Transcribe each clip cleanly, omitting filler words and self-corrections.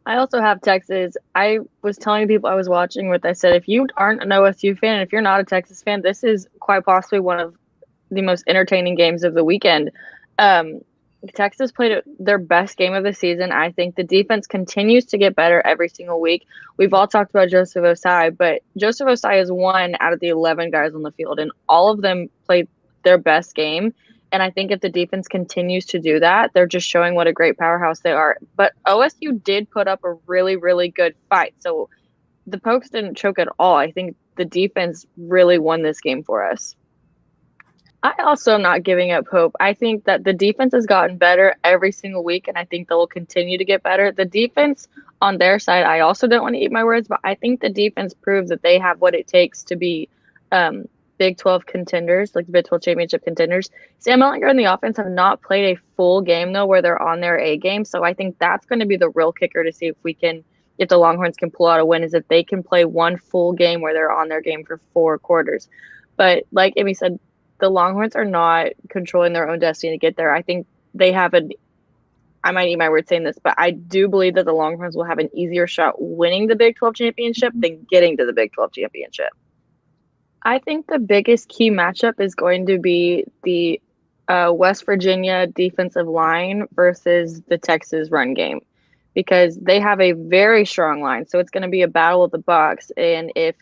I also have Texas. I was telling people I was watching with, I said, if you aren't an OSU fan, if you're not a Texas fan, this is quite possibly one of the most entertaining games of the weekend. Um, Texas played their best game of the season. I think the defense continues to get better every single week. We've all talked about Joseph Osai, but Joseph Osai is one out of the 11 guys on the field, and all of them played their best game. And I think if the defense continues to do that, they're just showing what a great powerhouse they are. But OSU did put up a really, really good fight. So the Pokes didn't choke at all. I think the defense really won this game for us. I also am not giving up hope. I think that the defense has gotten better every single week, and I think they'll continue to get better. The defense on their side, I also don't want to eat my words, but I think the defense proves that they have what it takes to be Big 12 contenders, like the Big 12 championship contenders. Sam Ehlinger and the offense have not played a full game, though, where they're on their A game. So I think that's going to be the real kicker to see if the Longhorns can pull out a win, is if they can play one full game where they're on their game for 4 quarters. But like Amy said, the Longhorns are not controlling their own destiny to get there. I think they have I might eat my words saying this, but I do believe that the Longhorns will have an easier shot winning the Big 12 championship than getting to the Big 12 championship. I think the biggest key matchup is going to be the West Virginia defensive line versus the Texas run game, because they have a very strong line. So it's going to be a battle of the box. And if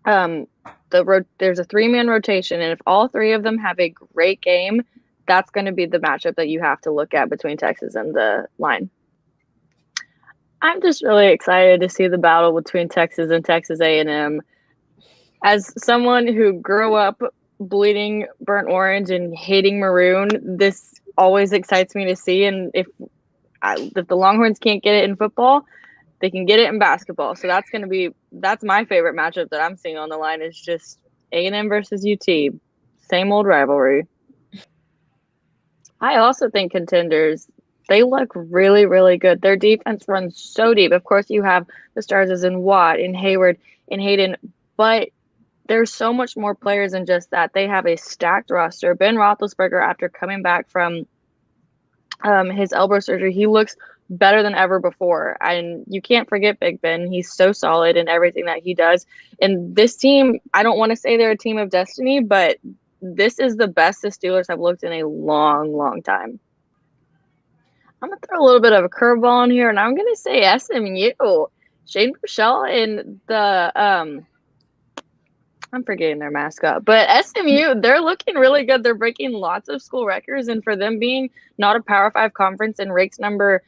there's a 3-man rotation, and if all three of them have a great game, that's going to be the matchup that you have to look at between Texas and the line. I'm just really excited to see the battle between Texas and Texas A&M. As someone who grew up bleeding burnt orange and hating maroon, this always excites me to see. And if the Longhorns can't get it in football, they can get it in basketball. So that's my favorite matchup that I'm seeing on the line, is just A&M versus UT. Same old rivalry. I also think contenders, they look really, really good. Their defense runs so deep. Of course, you have the stars as in Watt and Hayward and Hayden, but there's so much more players than just that. They have a stacked roster. Ben Roethlisberger, after coming back from his elbow surgery, he looks better than ever before. And you can't forget Big Ben. He's so solid in everything that he does. And this team, I don't want to say they're a team of destiny, but this is the best the Steelers have looked in a long, long time. I'm going to throw a little bit of a curveball in here, and I'm going to say SMU. Shane Buechele and I'm forgetting their mascot, but SMU, they're looking really good. They're breaking lots of school records, and for them being not a Power 5 conference and ranked number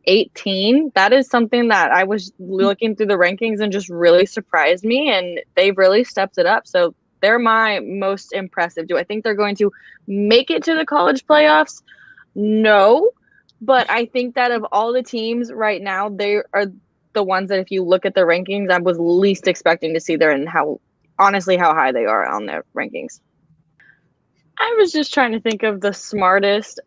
18, that is something that I was looking through the rankings and just really surprised me, and they've really stepped it up. So they're my most impressive. Do I think they're going to make it to the college playoffs? No, but I think that of all the teams right now, they are the ones that, if you look at the rankings, I was least expecting to see there, and how high they are on their rankings. I was just trying to think of the smartest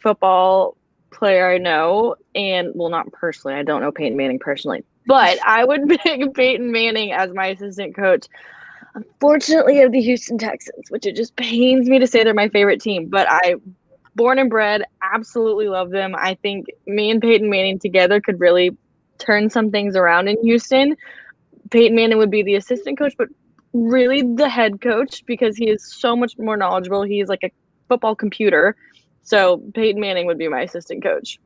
football player I know, and well, not personally. I don't know Peyton Manning personally, but I would pick Peyton Manning as my assistant coach. Unfortunately, of the Houston Texans, which it just pains me to say they're my favorite team, but born and bred, absolutely love them. I think me and Peyton Manning together could really turn some things around in Houston. Peyton Manning would be the assistant coach, but really the head coach, because he is so much more knowledgeable. He is like a football computer. So Peyton Manning would be my assistant coach.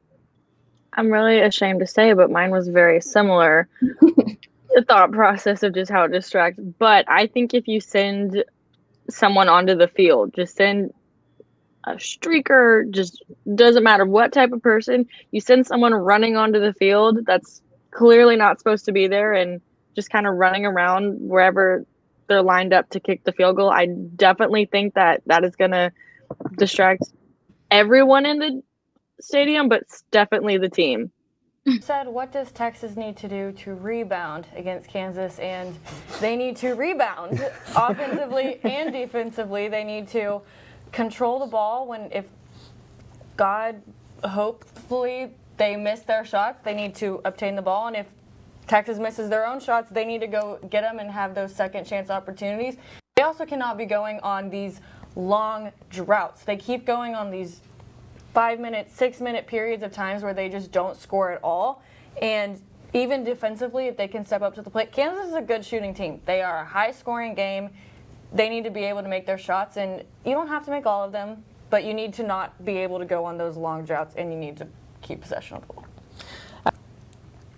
I'm really ashamed to say, but mine was very similar. The thought process of just how it distracts. But I think if you send someone onto the field, just send a streaker, just doesn't matter what type of person, you send someone running onto the field that's clearly not supposed to be there and just kind of running around wherever they're lined up to kick the field goal. I definitely think that is going to distract everyone in the stadium, but definitely the team. Said, what does Texas need to do to rebound against Kansas? And they need to rebound offensively and defensively. They need to control the ball if God, hopefully they miss their shots, they need to obtain the ball. And if Texas misses their own shots, they need to go get them and have those second chance opportunities. They also cannot be going on these long droughts. They keep going on these 5-minute, 6-minute periods of times where they just don't score at all. And even defensively, if they can step up to the plate, Kansas is a good shooting team. They are a high-scoring game. They need to be able to make their shots, and you don't have to make all of them, but you need to not be able to go on those long droughts, and you need to keep possession of the ball.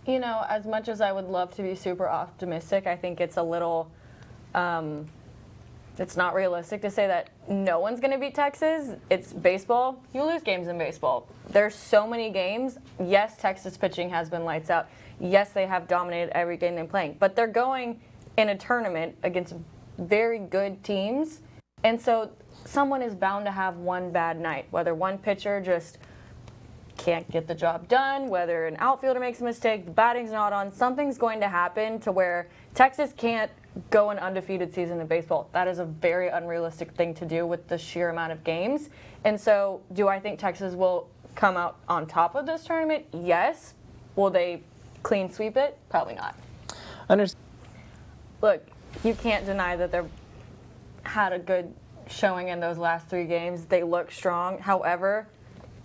You know, as much as I would love to be super optimistic, I think it's a little, it's not realistic to say that no one's going to beat Texas. It's baseball. You lose games in baseball. There's so many games. Yes, Texas pitching has been lights out. Yes, they have dominated every game they're playing, but they're going in a tournament against very good teams, and so someone is bound to have one bad night, whether one pitcher just can't get the job done, whether an outfielder makes a mistake, the batting's not on, something's going to happen to where Texas can't go an undefeated season in baseball. That is a very unrealistic thing to do with the sheer amount of games. And so do I think Texas will come out on top of this tournament? Yes. Will they clean sweep it? Probably not. Look, you can't deny that they've had a good showing in those last 3 games. They look strong. However,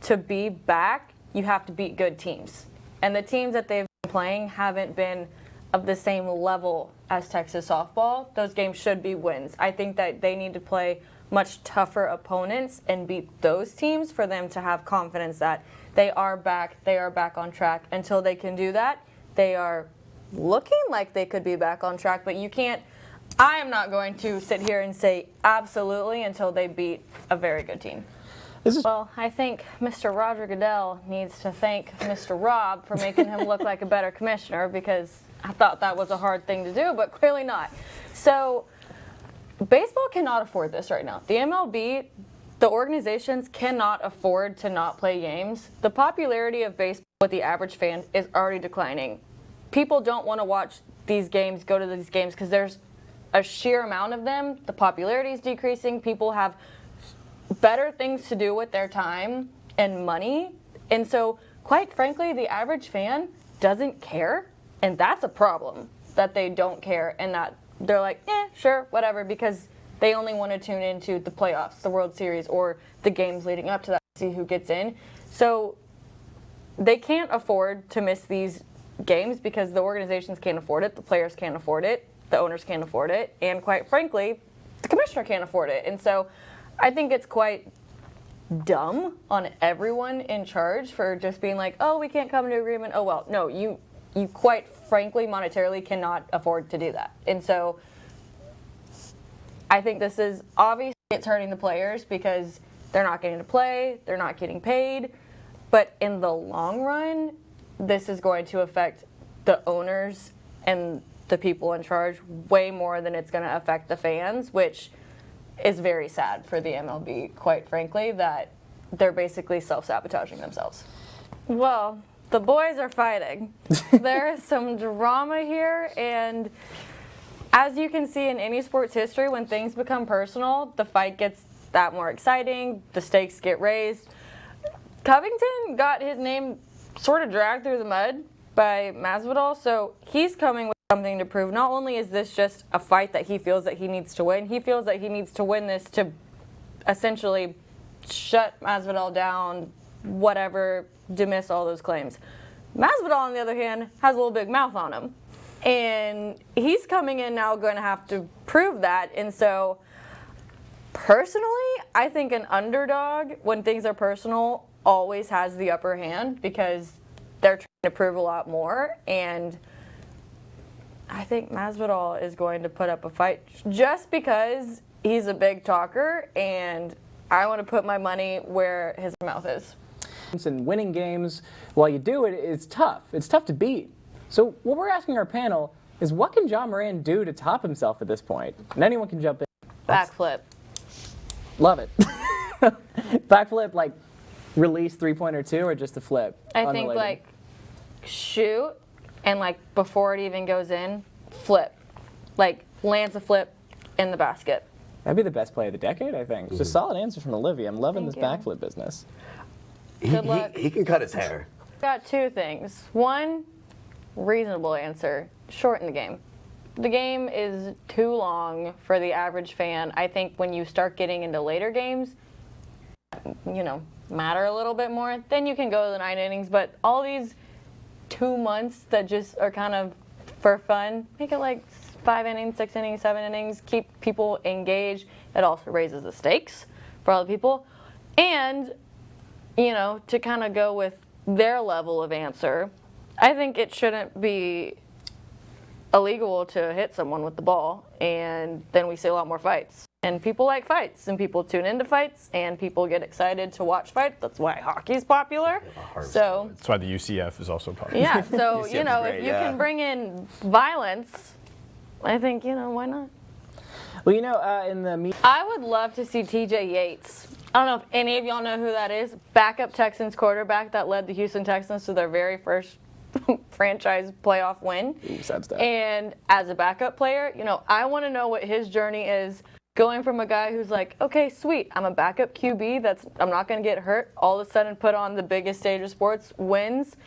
to be back, you have to beat good teams. And the teams that they've been playing haven't been of the same level as Texas softball. Those games should be wins. I think that they need to play much tougher opponents and beat those teams for them to have confidence that they are back on track. Until they can do that, they are looking like they could be back on track, but you can't. I am not going to sit here and say absolutely until they beat a very good team. Well, I think Mr. Roger Goodell needs to thank Mr. Rob for making him look like a better commissioner, because I thought that was a hard thing to do, but clearly not. So baseball cannot afford this right now. The MLB, the organizations cannot afford to not play games. The popularity of baseball with the average fan is already declining. People don't want to watch these games, go to these games, because there's a sheer amount of them. The popularity is decreasing. People have better things to do with their time and money. And so, quite frankly, the average fan doesn't care. And that's a problem, that they don't care and that they're like, sure, whatever, because they only want to tune into the playoffs, the World Series, or the games leading up to that to see who gets in. So they can't afford to miss these games because the organizations can't afford it, the players can't afford it, the owners can't afford it, and quite frankly, the commissioner can't afford it. And so I think it's quite dumb on everyone in charge for just being like, oh, we can't come to agreement. Oh, well, no, you quite frankly monetarily cannot afford to do that. And so I think this is obviously, it's hurting the players because they're not getting to play, they're not getting paid, but in the long run, this is going to affect the owners and the people in charge way more than it's going to affect the fans, which is very sad for the MLB, quite frankly, that they're basically self-sabotaging themselves. Well, the boys are fighting. There is some drama here, and as you can see in any sports history, when things become personal, the fight gets that more exciting, the stakes get raised. Covington got his name sort of dragged through the mud by Masvidal, so he's coming with something to prove. Not only is this just a fight that he feels that he needs to win, he feels that he needs to win this to essentially shut Masvidal down, whatever, dismiss all those claims. Masvidal, on the other hand, has a little big mouth on him, and he's coming in now going to have to prove that. And so personally, I think an underdog, when things are personal, always has the upper hand because they're trying to prove a lot more. And I think Masvidal is going to put up a fight just because he's a big talker, and I want to put my money where his mouth is. And winning games while you do it, it's tough. It's tough to beat. So what we're asking our panel is, what can John Moran do to top himself at this point? And anyone can jump in. Backflip. Love it. Backflip, like release 3-pointer 2, or just a flip? I think like shoot, and like before it even goes in, flip. Like lands a flip in the basket. That'd be the best play of the decade, I think. It's a solid answer from Olivia. I'm loving this backflip business. Good luck. He can cut his hair. Got 2 things. One, reasonable answer, shorten the game. The game is too long for the average fan. I think when you start getting into later games, you know, matter a little bit more, then you can go to the 9 innings. But all these 2 months that just are kind of for fun, make it like 5 innings, 6 innings, 7 innings, keep people engaged. It also raises the stakes for all the people. And, you know, to kind of go with their level of answer, I think it shouldn't be illegal to hit someone with the ball, and then we see a lot more fights. And people like fights, and people tune into fights, and people get excited to watch fights. That's why hockey's popular. So that's why the UCF is also popular. yeah, so you know, if you can bring in violence, I think, you know, why not? Well, you know, in the I would love to see TJ Yates. I don't know if any of y'all know who that is. Backup Texans quarterback that led the Houston Texans to their very first franchise playoff win. And as a backup player, you know, I want to know what his journey is, going from a guy who's like, okay, sweet, I'm a backup QB, I'm not going to get hurt, all of a sudden put on the biggest stage of sports, wins.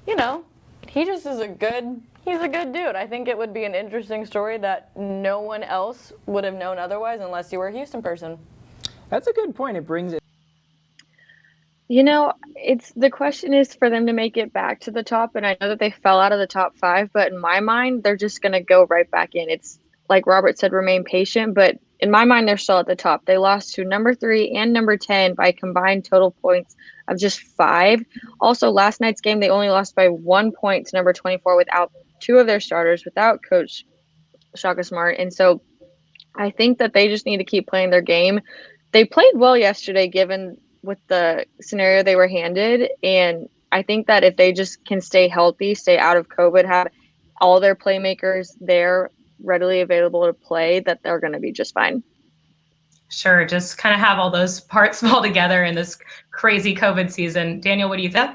You know, he just is he's a good dude. I think it would be an interesting story that no one else would have known otherwise unless you were a Houston person. That's a good point. It brings it. You know, the question is for them to make it back to the top, and I know that they fell out of the top 5, but in my mind, they're just going to go right back in. It's like Robert said, remain patient, but in my mind, they're still at the top. They lost to number 3 and number 10 by combined total points of just 5. Also, last night's game, they only lost by 1 point to number 24 without 2 of their starters, without Coach Shaka Smart. And so I think that they just need to keep playing their game. They played well yesterday, given with the scenario they were handed. And I think that if they just can stay healthy, stay out of COVID, have all their playmakers there readily available to play, that they're going to be just fine. Sure. Just kind of have all those parts fall together in this crazy COVID season. Daniel, what do you think?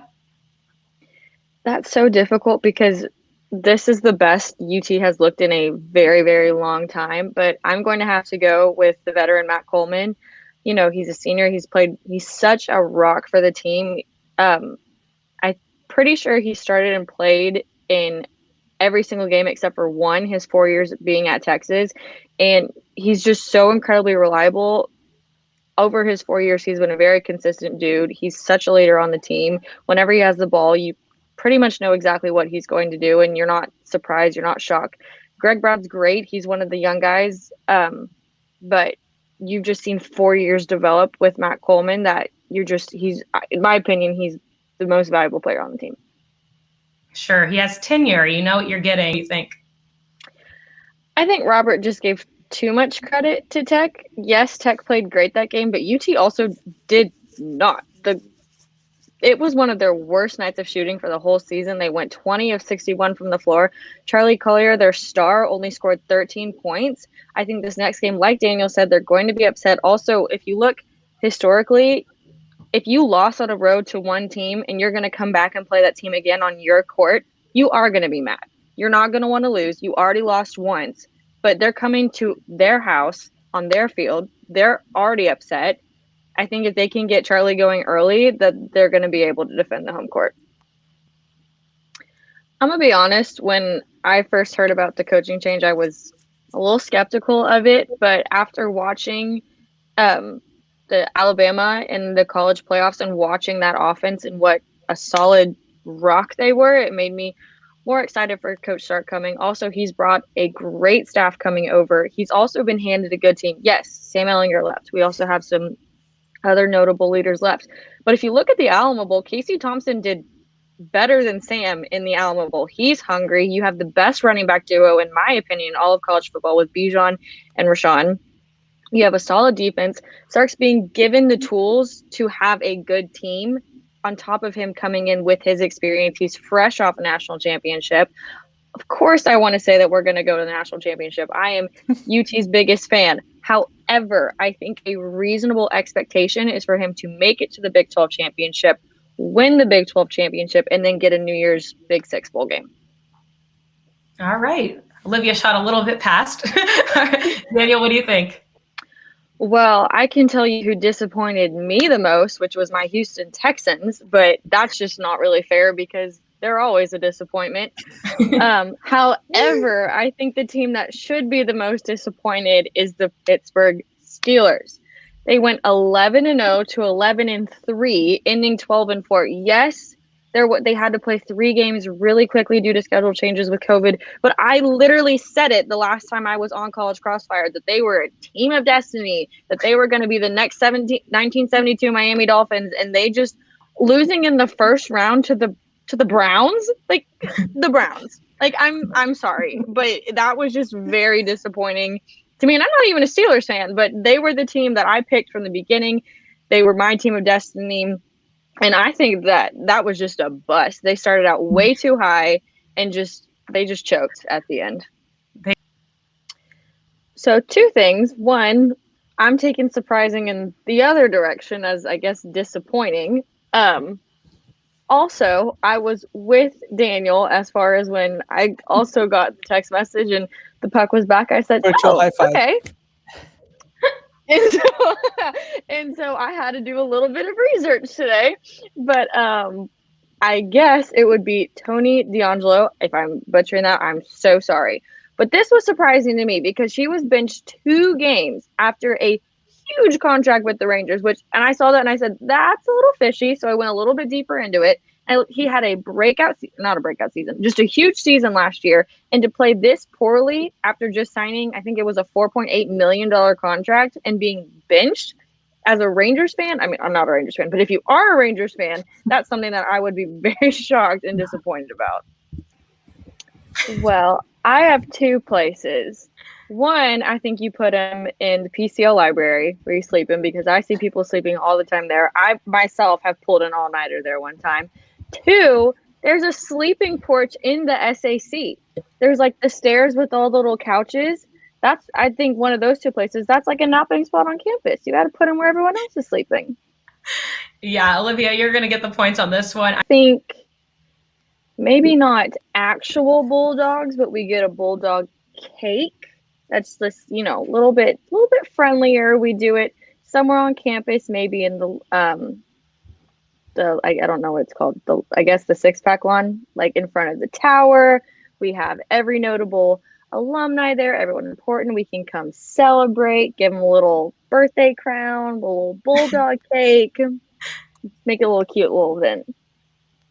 That's so difficult because this is the best UT has looked in a very, very long time. But I'm going to have to go with the veteran Matt Coleman. You know, he's a senior. He's such a rock for the team. I'm pretty sure he started and played in every single game except for one, his 4 years being at Texas. And he's just so incredibly reliable. Over his 4 years, he's been a very consistent dude. He's such a leader on the team. Whenever he has the ball, you pretty much know exactly what he's going to do, and you're not surprised, you're not shocked. Greg Brown's great. He's one of the young guys. But you've just seen 4 years develop with Matt Coleman that he's, in my opinion, he's the most valuable player on the team. Sure. He has tenure. You know what you're getting. What do you think? I think Robert just gave too much credit to Tech. Yes, Tech played great that game, but UT also did not. It was one of their worst nights of shooting for the whole season. They went 20 of 61 from the floor. Charlie Collier, their star, only scored 13 points. I think this next game, like Daniel said, they're going to be upset. Also, if you look historically, if you lost on a road to one team and you're going to come back and play that team again on your court, you are going to be mad. You're not going to want to lose. You already lost once, but they're coming to their house on their field. They're already upset. I think if they can get Charlie going early, that they're going to be able to defend the home court. I'm going to be honest, when I first heard about the coaching change, I was a little skeptical of it, but after watching the Alabama in the college playoffs and watching that offense and what a solid rock they were, it made me more excited for Coach Stark coming. Also, he's brought a great staff coming over. He's also been handed a good team. Yes, Sam Ehlinger left. We also have some other notable leaders left. But if you look at the Alamo Bowl, Casey Thompson did better than Sam in the Alamo Bowl. He's hungry. You have the best running back duo, in my opinion, in all of college football with Bijan and Rashawn. You have a solid defense. Stark's being given the tools to have a good team. On top of him coming in with his experience, he's fresh off a national championship. Of course, I want to say that we're going to go to the national championship. I am UT's biggest fan. However, I think a reasonable expectation is for him to make it to the Big 12 championship, win the Big 12 championship, and then get a New Year's Big 6 bowl game. All right. Olivia shot a little bit past. Daniel, what do you think? Well, I can tell you who disappointed me the most, which was my Houston Texans, but that's just not really fair because they're always a disappointment. However, I think the team that should be the most disappointed is the Pittsburgh Steelers. They went 11-0 to 11-3, ending 12-4. Yes, they had to play 3 games really quickly due to schedule changes with COVID. But I literally said it the last time I was on College Crossfire that they were a team of destiny, that they were going to be the next 1972 Miami Dolphins, and they just losing in the first round to the Browns, like the Browns. Like I'm sorry, but that was just very disappointing to me. And I'm not even a Steelers fan, but they were the team that I picked from the beginning. They were my team of destiny. And I think that was just a bust. They started out way too high and they just choked at the end. So 2 things. One, I'm taking surprising in the other direction as I guess disappointing. Also, I was with Daniel as far as when I also got the text message and the puck was back. I said, Virtual high five. Okay. And so I had to do a little bit of research today, but I guess it would be Tony D'Angelo. If I'm butchering that, I'm so sorry. But this was surprising to me because she was benched 2 games after a huge contract with the Rangers, and I saw that and I said, that's a little fishy. So I went a little bit deeper into it. And he had a not a breakout season, just a huge season last year. And to play this poorly after just signing, I think it was a $4.8 million contract and being benched as a Rangers fan. I mean, I'm not a Rangers fan, but if you are a Rangers fan, that's something that I would be very shocked and disappointed about. Well, I have 2 places. One, I think you put him in the PCL library where you sleep in because I see people sleeping all the time there. I myself have pulled an all-nighter there one time. 2, there's a sleeping porch in the SAC. There's like the stairs with all the little couches. That's, I think, one of those 2 places. That's like a napping spot on campus. You got to put them where everyone else is sleeping. Yeah, Olivia, you're going to get the points on this one. I think maybe not actual bulldogs, but we get a bulldog cake. That's just, a little bit friendlier. We do it somewhere on campus, maybe in the I don't know what it's called. I guess the 6-pack one, like in front of the tower. We have every notable alumni there, everyone important. We can come celebrate, give them a little birthday crown, a little bulldog cake, make it a little cute little event.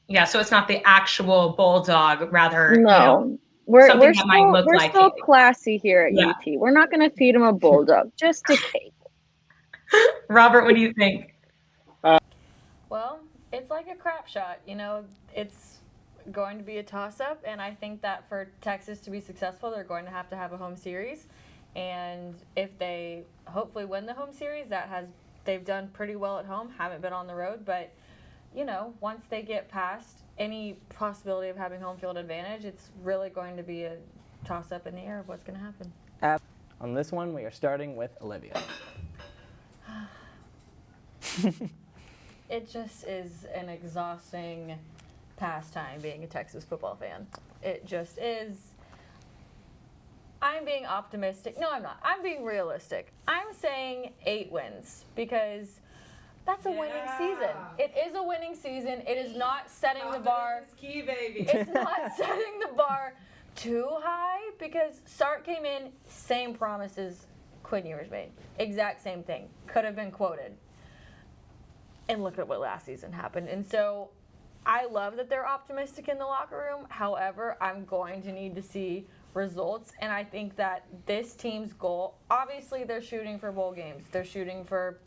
Yeah, so it's not the actual bulldog, rather, no. We're still cake. Classy here at UT. We're not going to feed them a bulldog, just a cake. Robert, what do you think? Well, it's like a crap shot. It's going to be a toss-up, and I think that for Texas to be successful, they're going to have a home series. And if they hopefully win the home series, they've done pretty well at home, haven't been on the road, but once they get past any possibility of having home field advantage, it's really going to be a toss-up in the air of what's going to happen. On this one, we are starting with Olivia. It just is an exhausting pastime being a Texas football fan. It just is. I'm being optimistic. No, I'm not. I'm being realistic. I'm saying 8 wins because that's a winning season. It is a winning season. It is not setting the bar. Key, baby. It's not setting the bar too high because Sark came in, same promises Quinn Ewers made. Exact same thing. Could have been quoted. And look at what last season happened. And so I love that they're optimistic in the locker room. However, I'm going to need to see results. And I think that this team's goal, obviously they're shooting for bowl games. They're shooting for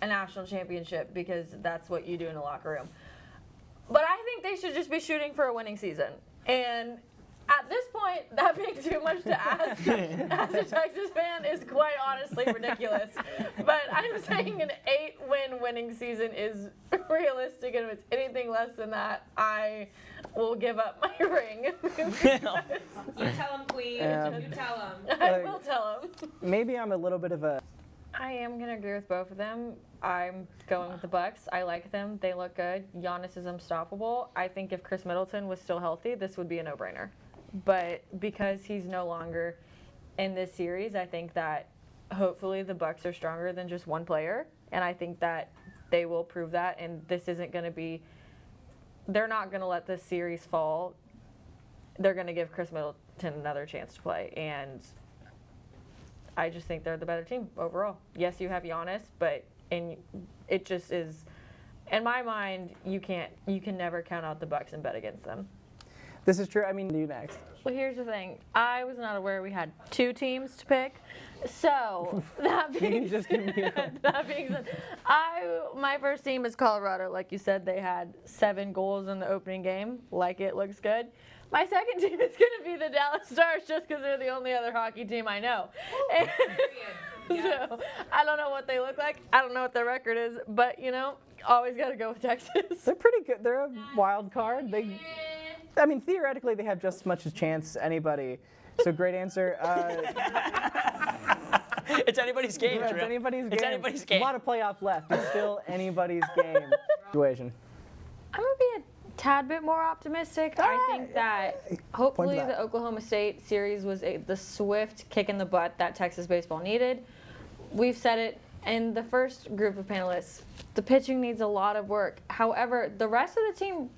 a national championship because that's what you do in a locker room. But I think they should just be shooting for a winning season. And at this point, that being too much to ask as a Texas fan is quite honestly ridiculous. But I'm saying an 8-win winning season is realistic, and if it's anything less than that, I will give up my ring. You tell him, Queen. You tell him. I will tell him. Maybe I'm a little bit of a... I am going to agree with both of them. I'm going with the Bucks. I like them. They look good. Giannis is unstoppable. I think if Chris Middleton was still healthy, this would be a no-brainer. But because he's no longer in this series, I think that hopefully the Bucks are stronger than just one player. And I think that they will prove that. And this isn't going to be – they're not going to let this series fall. They're going to give Chris Middleton another chance to play. And I just think they're the better team overall. Yes, you have Giannis, but it just is, in my mind, you can never count out the Bucks and bet against them. This is true. I mean, you next. Well, here's the thing. I was not aware we had 2 teams to pick. So that being said, my first team is Colorado. Like you said, they had 7 goals in the opening game. Like it looks good. My second team is going to be the Dallas Stars just because they're the only other hockey team I know. So I don't know what they look like. I don't know what their record is. But, always got to go with Texas. They're pretty good. They're a wild card. I mean, theoretically, they have just as much a chance as anybody. So great answer. It's anybody's game, Yeah, Drew. it's anybody's game. It's anybody's game. A lot of playoff left. It's still anybody's game situation. I'm going to be a tad bit more optimistic. I think that hopefully the Oklahoma State series was the swift kick in the butt that Texas baseball needed. We've said it in the first group of panelists. The pitching needs a lot of work. However, the rest of the team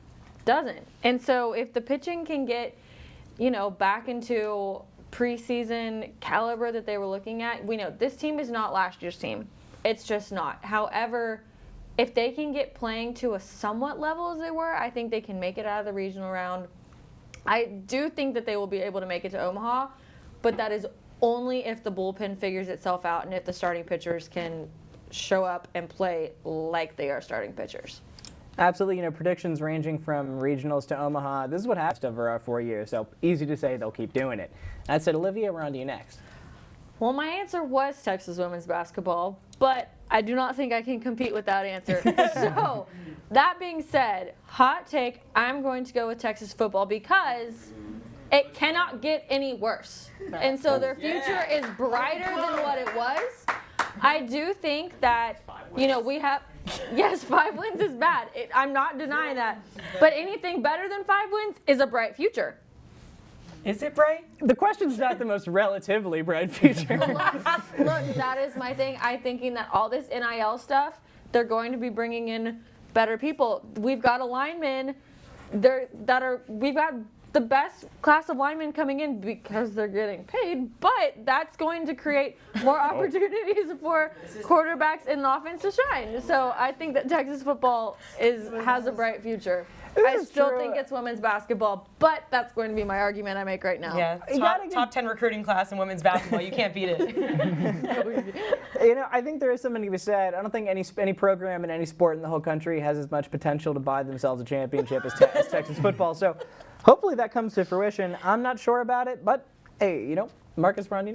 doesn't. And so if the pitching can get, back into preseason caliber that they were looking at, we know this team is not last year's team. It's just not. However, if they can get playing to a somewhat level as they were, I think they can make it out of the regional round. I do think that they will be able to make it to Omaha, but that is only if the bullpen figures itself out and if the starting pitchers can show up and play like they are starting pitchers. Absolutely, predictions ranging from regionals to Omaha. This is what happens over our 4 years, so easy to say they'll keep doing it. That said, Olivia, we're on to you next. Well, my answer was Texas women's basketball, but I do not think I can compete with that answer. So, that being said, hot take, I'm going to go with Texas football because it cannot get any worse. And so their future is brighter than what it was. I do think that, we have... Yes, 5 wins is bad. I'm not denying that. But anything better than 5 wins is a bright future. Is it bright? The question's not the most relatively bright future. Look, that is my thing. I'm thinking that all this NIL stuff, they're going to be bringing in better people. We've got a lineman we've got the best class of linemen coming in because they're getting paid, but that's going to create more opportunities for quarterbacks in the offense to shine. So I think that Texas football has a bright future. I still think it's women's basketball, but that's going to be my argument I make right now. Yeah, top 10 recruiting class in women's basketball. You can't beat it. I think there is something to be said. I don't think any program in any sport in the whole country has as much potential to buy themselves a championship as Texas football. So hopefully that comes to fruition. I'm not sure about it, but hey, Marcus, we're on you next.